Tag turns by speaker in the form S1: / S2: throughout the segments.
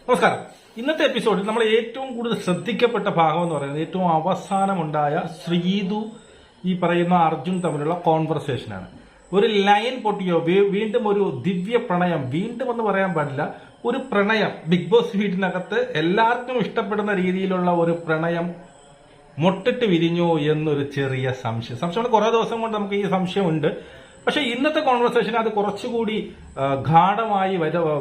S1: നമസ്കാരം. ഇന്നത്തെ എപ്പിസോഡിൽ നമ്മൾ ഏറ്റവും കൂടുതൽ ശ്രദ്ധിക്കപ്പെട്ട ഭാഗം എന്ന് പറയുന്നത് ഏറ്റവും അവസാനമുണ്ടായ ശ്രീതു ഈ പറയുന്ന അർജുൻ തമ്മിലുള്ള കോൺവെർസേഷനാണ്. ഒരു ലൈൻ പൊട്ടിയോ, വീണ്ടും ഒരു ദിവ്യ പ്രണയം, വീണ്ടും എന്ന് പറയാൻ പാടില്ല, ഒരു പ്രണയം ബിഗ് ബോസ് വീട്ടിനകത്ത് എല്ലാവർക്കും ഇഷ്ടപ്പെടുന്ന രീതിയിലുള്ള ഒരു പ്രണയം മൊട്ടിട്ട് വിരിഞ്ഞോ എന്നൊരു ചെറിയ സംശയം കുറെ ദിവസം കൊണ്ട് നമുക്ക് ഈ സംശയമുണ്ട്. പക്ഷെ ഇന്നത്തെ കോൺവെർസേഷൻ അത് കുറച്ചുകൂടി ഗാഢമായി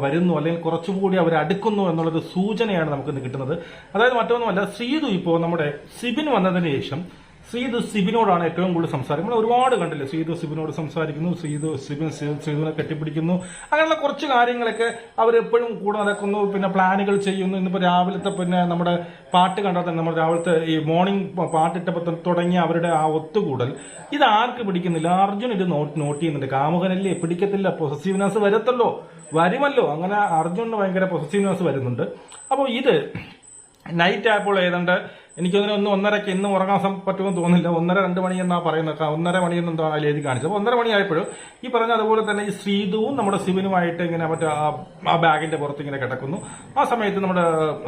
S1: വരുന്നു, അല്ലെങ്കിൽ കുറച്ചുകൂടി അവർ അടുക്കുന്നു എന്നുള്ളത് സൂചനയാണ് നമുക്ക് കിട്ടുന്നത്. അതായത് മറ്റൊന്നുമല്ല, ശ്രീതു ഇപ്പോൾ നമ്മുടെ സിബിൻ വന്നതിന് ശേഷം ശ്രീതു സിബിനോടാണ് ഏറ്റവും കൂടുതൽ സംസാരിക്കുന്നത്. നമ്മൾ ഒരുപാട് കണ്ടില്ലേ, ശ്രീതു സിബിനോട് സംസാരിക്കുന്നു, ശ്രീതുവിനെ കെട്ടിപ്പിടിക്കുന്നു, അങ്ങനെയുള്ള കുറച്ച് കാര്യങ്ങളൊക്കെ അവരെപ്പോഴും കൂടെ നടക്കുന്നു. പിന്നെ പ്ലാനുകൾ ചെയ്യുന്നു. ഇന്നിപ്പോ രാവിലത്തെ പിന്നെ നമ്മുടെ പാട്ട് കണ്ടാൽ തന്നെ നമ്മൾ രാവിലത്തെ ഈ മോർണിംഗ് പാട്ടിട്ടപ്പോൾ തുടങ്ങിയ അവരുടെ ആ ഒത്തുകൂടൽ ഇത് ആർക്ക് പിടിക്കുന്നില്ല? അർജുൻ ഇത് നോട്ട് ചെയ്യുന്നുണ്ട്. കാമുകനല്ലേ, പിടിക്കത്തില്ല, പൊസസീവ്നെസ് വരുമല്ലോ. അങ്ങനെ അർജുനന് ഭയങ്കര പൊസസീവ്നെസ് വരുന്നുണ്ട്. അപ്പോൾ ഇത് നൈറ്റ് ആയപ്പോൾ ഏതാണ്ട് എനിക്കൊന്നിന് 1:30 ഇന്നും ഉറങ്ങാൻ പറ്റുമെന്ന് തോന്നുന്നില്ല. 1:30-2 മണി എന്നാ പറയുന്നത്. 1:30 മണിയെന്ന് എന്താണ് അതിൽ എഴുതി കാണിച്ചത്. അപ്പോൾ 1:30 മണിയായപ്പോഴും ഈ പറഞ്ഞ അതുപോലെ തന്നെ ഈ ശ്രീതുവും നമ്മുടെ സിബിനുമായിട്ട് ഇങ്ങനെ മറ്റേ ആ ബാഗിന്റെ പുറത്ത് ഇങ്ങനെ കിടക്കുന്നു. ആ സമയത്ത് നമ്മുടെ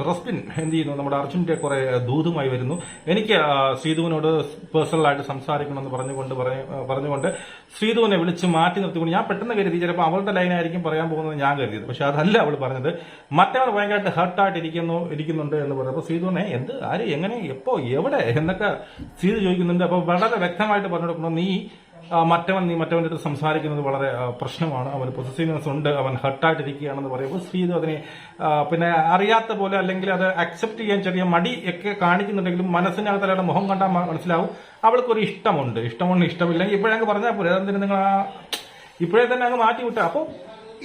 S1: റസ്പിൻ എന്ത് ചെയ്യുന്നു, നമ്മുടെ അർജുന്റെ കുറെ ദൂതുമായി വരുന്നു. എനിക്ക് ശ്രീതുവിനോട് പേഴ്സണലായിട്ട് സംസാരിക്കണമെന്ന് പറഞ്ഞുകൊണ്ട് ശ്രീതുവിനെ വിളിച്ച് മാറ്റി നിർത്തിക്കൊണ്ട് ഞാൻ പെട്ടെന്ന് കരുതി ചിലപ്പോൾ അവളുടെ ലൈനായിരിക്കും പറയാൻ പോകുന്നത് ഞാൻ കരുതിയത്. പക്ഷെ അതല്ല അവൾ പറഞ്ഞത്. മറ്റവർ ഭയങ്കരമായിട്ട് ഹർട്ടായിട്ട് ഇരിക്കുന്നുണ്ട് എന്ന് പറഞ്ഞപ്പോൾ ശ്രീതുവിനെ എന്ത്, ആര്, എങ്ങനെ, എപ്പോ, എവിടെ എന്നൊക്കെ ശ്രീതു ചോദിക്കുന്നുണ്ട്. അപ്പൊ വളരെ വ്യക്തമായിട്ട് പറഞ്ഞു കൊടുക്കണം, നീ മറ്റവന്റെ അടുത്ത് സംസാരിക്കുന്നത് വളരെ പ്രശ്നമാണ്, അവന് പൊസസീവ്നെസ് ഉണ്ട്, അവൻ ഹർട്ടായിട്ടിരിക്കുകയാണെന്ന് പറയുമ്പോൾ ശ്രീതു അതിനെ പിന്നെ അറിയാത്ത പോലെ അല്ലെങ്കിൽ അത് അക്സെപ്റ്റ് ചെയ്യാൻ ചെറിയ മടി ഒക്കെ കാണിക്കുന്നുണ്ടെങ്കിലും മനസ്സിനകത്ത് അയാളുടെ മുഖം കണ്ടാൽ മനസ്സിലാവും അവൾക്കൊരു ഇഷ്ടമുണ്ട്. ഇഷ്ടമില്ലെങ്കിൽ ഇപ്പോഴങ്ങ് പറഞ്ഞാൽ പോലെ അതെന്തിനും നിങ്ങൾ ഇപ്പോഴേ തന്നെ അങ്ങ് മാറ്റി വിട്ട. അപ്പോൾ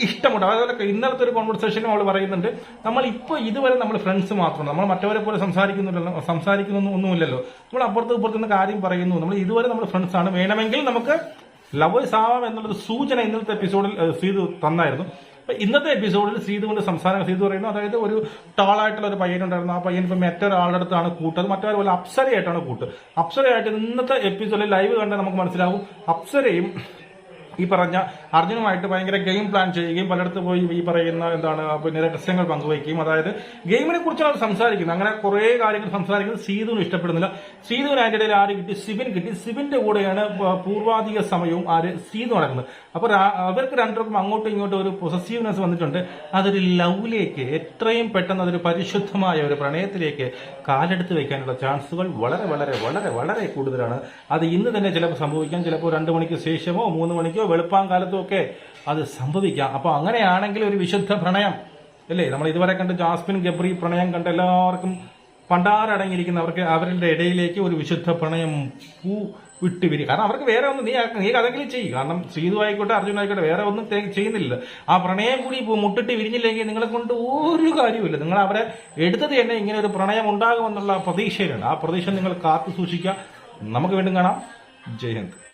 S1: ഇഷ്ടമുണ്ട്. അതുപോലെ ഇന്നലത്തെ ഒരു കോൺവെർസേഷനും അവൾ പറയുന്നുണ്ട്, നമ്മൾ ഇപ്പോൾ ഇതുവരെ നമ്മൾ ഫ്രണ്ട്സ് മാത്രമാണ്, നമ്മൾ മറ്റവരെ പോലെ സംസാരിക്കുന്നൊന്നുമില്ലല്ലോ, നമ്മൾ അപ്പുറത്ത് ഇപ്പുറത്തുനിന്ന് കാര്യം പറയുന്നു, നമ്മൾ ഇതുവരെ നമ്മൾ ഫ്രണ്ട്സ് ആണ്, വേണമെങ്കിൽ നമുക്ക് ലവേഴ്സ് ആവാം എന്നുള്ളൊരു സൂചന ഇന്നലത്തെ എപ്പിസോഡിൽ ശ്രീതു തന്നായിരുന്നു. അപ്പൊ ഇന്നത്തെ എപ്പിസോഡിൽ ശ്രീതുവിന്റെ സംസാരം ശ്രീതു പറയുന്നു, അതായത് ഒരു ടാളായിട്ടുള്ള ഒരു പയ്യനുണ്ടായിരുന്നു, ആ പയ്യൻ ഇപ്പൊ മറ്റൊരാളുടെ അടുത്താണ് കൂട്ടത്, മറ്റൊരു പോലെ അപ്സരയായിട്ടാണ് അപ്സരയായിട്ട് ഇന്നത്തെ എപ്പിസോഡിൽ ലൈവ് കണ്ടാൽ നമുക്ക് മനസ്സിലാവും അപ്സരയും ഈ പറഞ്ഞ അർജുനുമായിട്ട് ഭയങ്കര ഗെയിം പ്ലാൻ ചെയ്യുകയും പലയിടത്ത് പോയി ഈ പറയുന്ന പിന്നെ രഹസ്യങ്ങൾ പങ്കുവയ്ക്കുകയും, അതായത് ഗെയിമിനെ കുറിച്ചാണ് സംസാരിക്കുന്നത്. അങ്ങനെ കുറെ കാര്യങ്ങൾ സംസാരിക്കുന്നത് ശ്രീതുവിന് ഇഷ്ടപ്പെടുന്നില്ല. ശ്രീതുവിന് അതിന്റെ ഇടയിൽ ആര് കിട്ടി? സിബിൻ കിട്ടി. സിബിന്റെ കൂടെയാണ് പൂർവാധിക സമയവും ശ്രീതു നടക്കുന്നത്. അപ്പൊ അവർക്ക് രണ്ടുപേർക്കും അങ്ങോട്ടും ഇങ്ങോട്ടും ഒരു പൊസസീവ്നെസ് വന്നിട്ടുണ്ട്. അതൊരു ലവിലേക്ക്, എത്രയും പെട്ടെന്ന് അതൊരു പരിശുദ്ധമായ ഒരു പ്രണയത്തിലേക്ക് കാലെടുത്ത് വെക്കാനുള്ള ചാൻസുകൾ വളരെ വളരെ വളരെ വളരെ കൂടുതലാണ്. അത് ഇന്ന് തന്നെ ചിലപ്പോൾ സംഭവിക്കാം. ചിലപ്പോൾ 2 മണിക്ക് ശേഷമോ 3 മണിക്കോ വെളുപ്പാങ്കാലത്തും ഒക്കെ അത് സംഭവിക്കാം. അപ്പൊ അങ്ങനെയാണെങ്കിൽ ഒരു വിശുദ്ധ പ്രണയം അല്ലേ, നമ്മൾ ഇതുവരെ കണ്ട് ജാസ്മിൻ ഗബ്രി പ്രണയം കണ്ട് എല്ലാവർക്കും പണ്ടാരടങ്ങിയിരിക്കുന്ന അവരുടെ ഇടയിലേക്ക് ഒരു വിശുദ്ധ പ്രണയം വിട്ടുപിരി. കാരണം അവർക്ക് വേറെ ഒന്നും നീ അതെങ്കിലും ചെയ്യും. കാരണം ശ്രീതു ആയിക്കോട്ടെ അർജുൻ ആയിക്കോട്ടെ വേറെ ഒന്നും ചെയ്യുന്നില്ല. ആ പ്രണയം കൂടി മുട്ടിട്ട് വിരിഞ്ഞില്ലെങ്കിൽ നിങ്ങളെ കൊണ്ട് ഒരു കാര്യമില്ല. നിങ്ങൾ അവരെ എടുത്തത് തന്നെ ഇങ്ങനെ ഒരു പ്രണയം ഉണ്ടാകുമെന്നുള്ള പ്രതീക്ഷയിലാണ്. ആ പ്രതീക്ഷ നിങ്ങൾ കാത്തു സൂക്ഷിക്കുക. നമുക്ക് വീണ്ടും കാണാം. ജയ് ഹിന്ദ്.